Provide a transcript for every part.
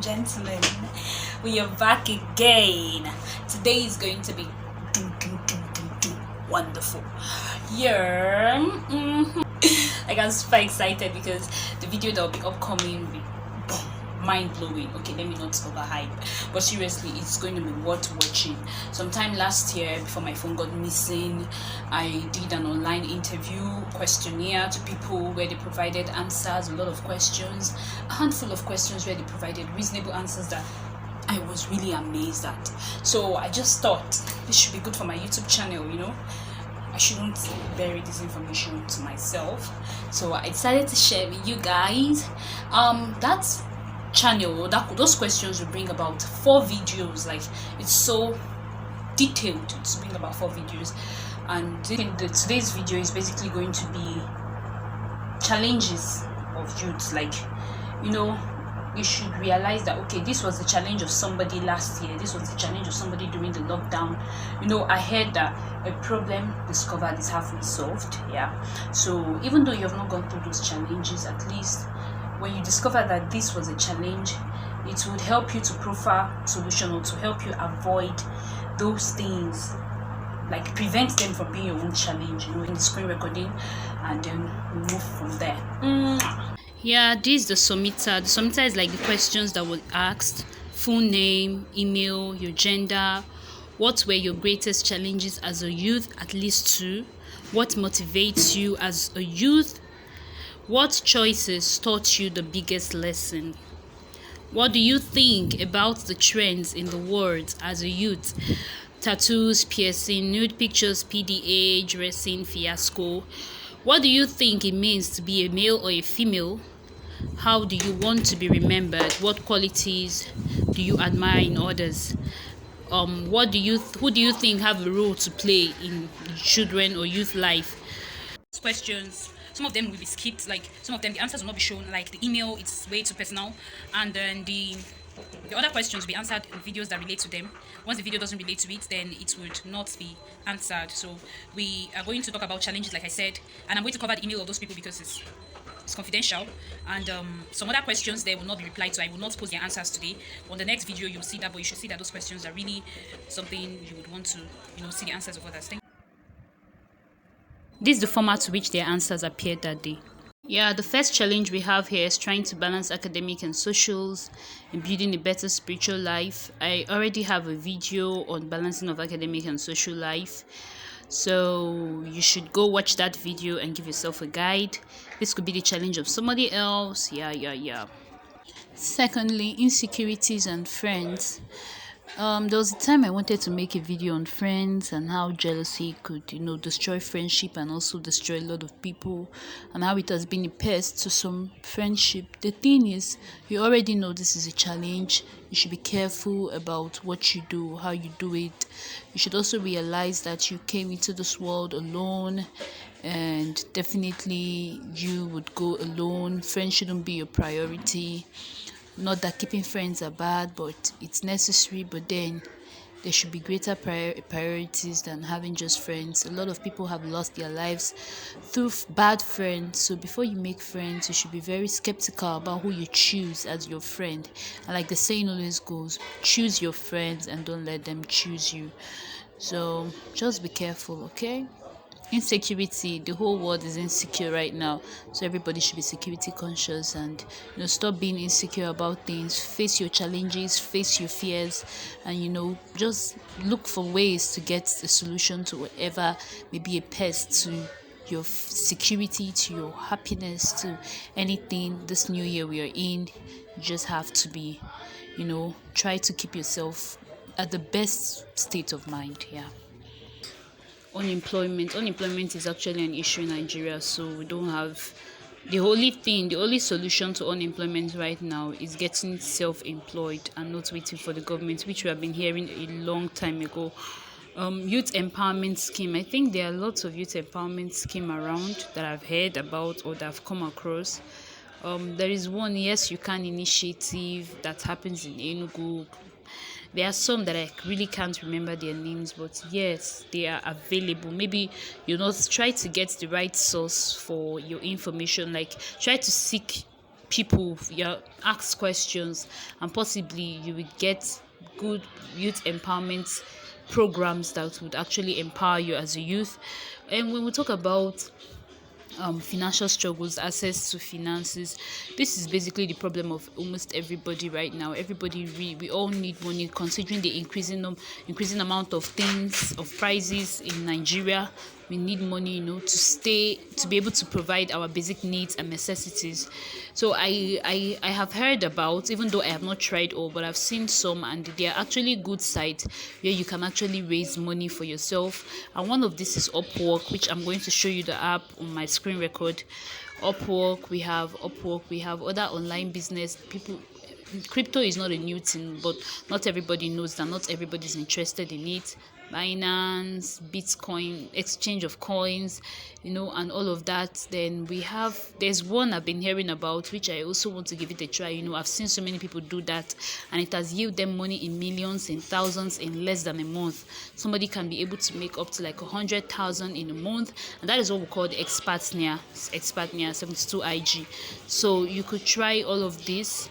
gentlemen, we are back again. Today is going to be wonderful. Yeah. Like, I'm super excited because the video that will be upcoming will be mind-blowing. Okay, let me not overhype, but seriously, it's going to be worth watching. Sometime last year, before my phone got missing, I did an online interview questionnaire to people where they provided answers, a lot of questions, a handful of questions where they provided reasonable answers that I was really amazed at. So I just thought this should be good for my YouTube channel, I shouldn't bury this information to myself. So I decided to share with you guys. That's channel, those questions will bring about 4 videos. Like, it's so detailed to bring about 4 videos, and today's video is basically going to be challenges of youth. Like, you should realize that, okay, this was the challenge of somebody last year, this was the challenge of somebody during the lockdown. I heard that a problem discovered is halfway solved. So even though you have not gone through those challenges, at least when you discover that this was a challenge, it would help you to profile solution, or to help you avoid those things, like prevent them from being your own challenge, in the screen recording, and then move from there. Yeah, this is the Somita. The Somita is like the questions that were asked: full name, email, your gender, what were your greatest challenges as a youth, at least 2, what motivates you as a youth, what choices taught you the biggest lesson, what do you think about the trends in the world as a youth, tattoos, piercing, nude pictures, PDA, dressing, fiasco, what do you think it means to be a male or a female, how do you want to be remembered, what qualities do you admire in others, who do you think have a role to play in children or youth life. Questions, some of them will be skipped, like some of them the answers will not be shown, like the email, it's way too personal, and then the other questions will be answered in videos that relate to them. Once the video doesn't relate to it, then it would not be answered. So we are going to talk about challenges, like I said, and I'm going to cover the email of those people because it's confidential, and some other questions there will not be replied to. I will not post their answers today. On the next video you'll see that, but you should see that those questions are really something you would want to see the answers of others. This is the format to which their answers appeared that day. Yeah, the first challenge we have here is trying to balance academic and socials and building a better spiritual life. I already have a video on balancing of academic and social life, so you should go watch that video and give yourself a guide. This could be the challenge of somebody else. Yeah. Secondly, insecurities and friends. There was a time I wanted to make a video on friends and how jealousy could, destroy friendship and also destroy a lot of people, and how it has been a pest to some friendship. The thing is, you already know this is a challenge. You should be careful about what you do, how you do it. You should also realize that you came into this world alone, and definitely you would go alone. Friends shouldn't be your priority. Not that keeping friends are bad, but it's necessary, but then there should be greater priorities than having just friends. A lot of people have lost their lives through bad friends, so before you make friends, you should be very skeptical about who you choose as your friend. And like the saying always goes, choose your friends and don't let them choose you. So just be careful, okay? Insecurity, the whole world is insecure right now, so everybody should be security conscious, and stop being insecure about things. Face your challenges, face your fears, and just look for ways to get a solution to whatever may be a pest to your security, to your happiness, to anything. This new year we are in, you just have to be try to keep yourself at the best state of mind. Unemployment is actually an issue in Nigeria, so we don't have the only solution to unemployment right now is getting self-employed and not waiting for the government, which we have been hearing a long time ago. Youth empowerment scheme, I think there are lots of youth empowerment scheme around that I've heard about or that I've come across. There is one Yes You Can initiative that happens in Enugu. There are some that I really can't remember their names, but yes, they are available. Maybe try to get the right source for your information. Like, try to seek people, you ask questions, and possibly you will get good youth empowerment programs that would actually empower you as a youth. And when we talk about financial struggles, access to finances, this is basically the problem of almost everybody right now. Everybody, we all need money, considering the increasing amount of things, of prices in Nigeria. We need money, to be able to provide our basic needs and necessities. So I have heard about, even though I have not tried all, but I've seen some, and they are actually good sites where you can actually raise money for yourself. And one of this is Upwork, which I'm going to show you the app on my screen record. Upwork, we have other online business people. Crypto is not a new thing, but not everybody knows that, not everybody's interested in it. Binance, Bitcoin, exchange of coins, and all of that. Then there's one I've been hearing about, which I also want to give it a try. I've seen so many people do that, and it has yielded them money in millions, in thousands, in less than a month. Somebody can be able to make up to like 100,000 in a month, and that is what we call the expat 72 IG. So you could try all of this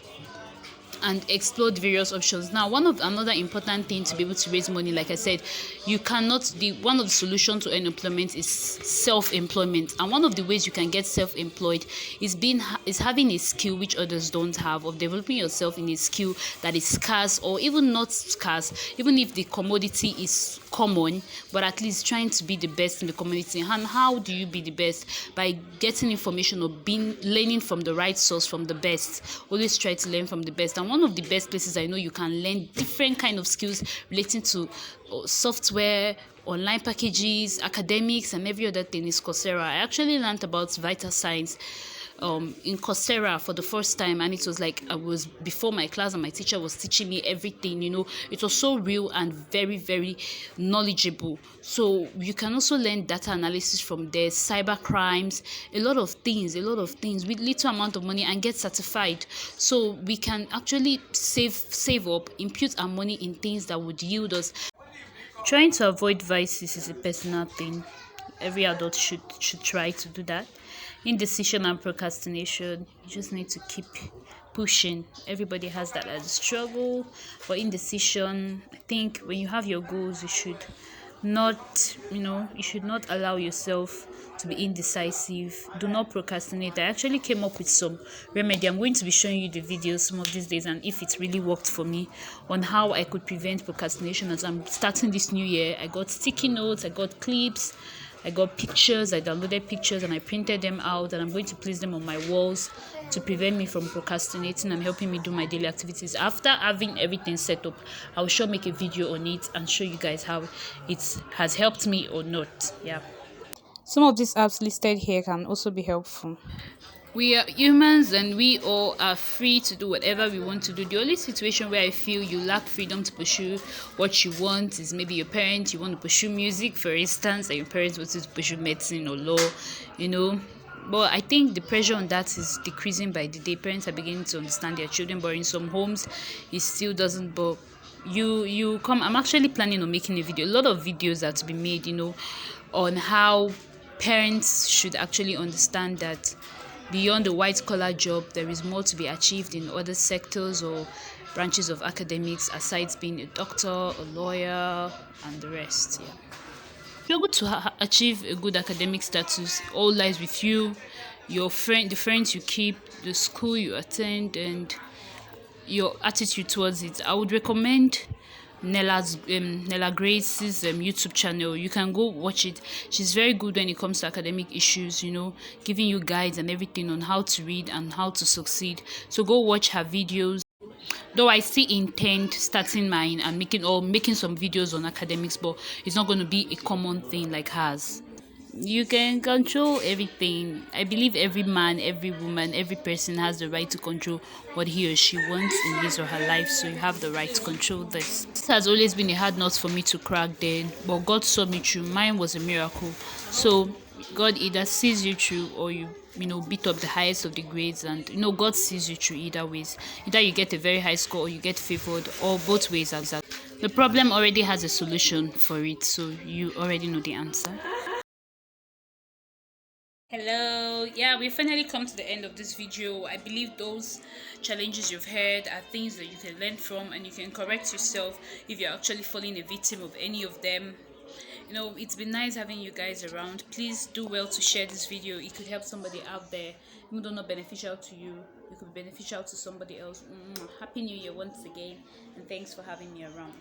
and explore the various options. Now, another important thing to be able to raise money, like I said, you cannot the one of the solutions to unemployment is self-employment. And one of the ways you can get self-employed is having a skill which others don't have, of developing yourself in a skill that is scarce, or even not scarce, even if the commodity is common, but at least trying to be the best in the community. And how do you be the best? By getting information, or learning from the right source, from the best. Always try to learn from the best. And one of the best places I know you can learn different kind of skills relating to software, online packages, academics, and every other thing is Coursera. I actually learned about vital signs in Coursera for the first time, and it was like I was before my class and my teacher was teaching me everything. It was so real and very, very knowledgeable. So you can also learn data analysis from there, cyber crimes, a lot of things with little amount of money, and get certified. So we can actually save up, input our money in things that would yield us. Trying to avoid vices is a personal thing. Every adult should try to do that. Indecision and procrastination, you just need to keep pushing. Everybody has that as a struggle. For indecision, I think when you have your goals, you should not allow yourself to be indecisive. Do not procrastinate. I actually came up with some remedy. I'm going to be showing you the videos some of these days, and if it really worked for me, on how I could prevent procrastination as I'm starting this new year. I got sticky notes, I got clips, I got pictures, I downloaded pictures, and I printed them out, and I'm going to place them on my walls to prevent me from procrastinating and helping me do my daily activities. After having everything set up, I'll sure make a video on it and show you guys how it has helped me or not. Yeah. Some of these apps listed here can also be helpful. We are humans, and we all are free to do whatever we want to do. The only situation where I feel you lack freedom to pursue what you want is maybe your parents. You want to pursue music, for instance, and your parents want you to pursue medicine or law, you know. But I think the pressure on that is decreasing by the day. Parents are beginning to understand their children, but in some homes, it still doesn't. But you come. I'm actually planning on making a video. A lot of videos are to be made, on how parents should actually understand that beyond the white collar job, there is more to be achieved in other sectors or branches of academics, aside being a doctor, a lawyer, and the rest. Yeah. If you're good to achieve a good academic status, all lies with you, the friends you keep, the school you attend, and your attitude towards it. I would recommend Nella Grace's YouTube channel. You can go watch it. She's very good when it comes to academic issues, giving you guides and everything on how to read and how to succeed. So go watch her videos. Though I still intend starting mine and making some videos on academics, but it's not going to be a common thing like hers. You can control everything. I believe every man, every woman, every person has the right to control what he or she wants in his or her life. So you have the right to control this. This has always been a hard nut for me to crack then, but God saw me through. Mine was a miracle. So God either sees you through, or you beat up the highest of the grades, and God sees you through either ways. Either you get a very high score or you get favored, or both ways as that. The problem already has a solution for it, so you already know the answer. Hello. Yeah, we finally come to the end of this video. I believe those challenges you've heard are things that you can learn from and you can correct yourself if you're actually falling a victim of any of them. It's been nice having you guys around. Please do well to share this video. It could help somebody out there. Even though not beneficial to you, it could be beneficial to somebody else. Happy New Year once again, and thanks for having me around.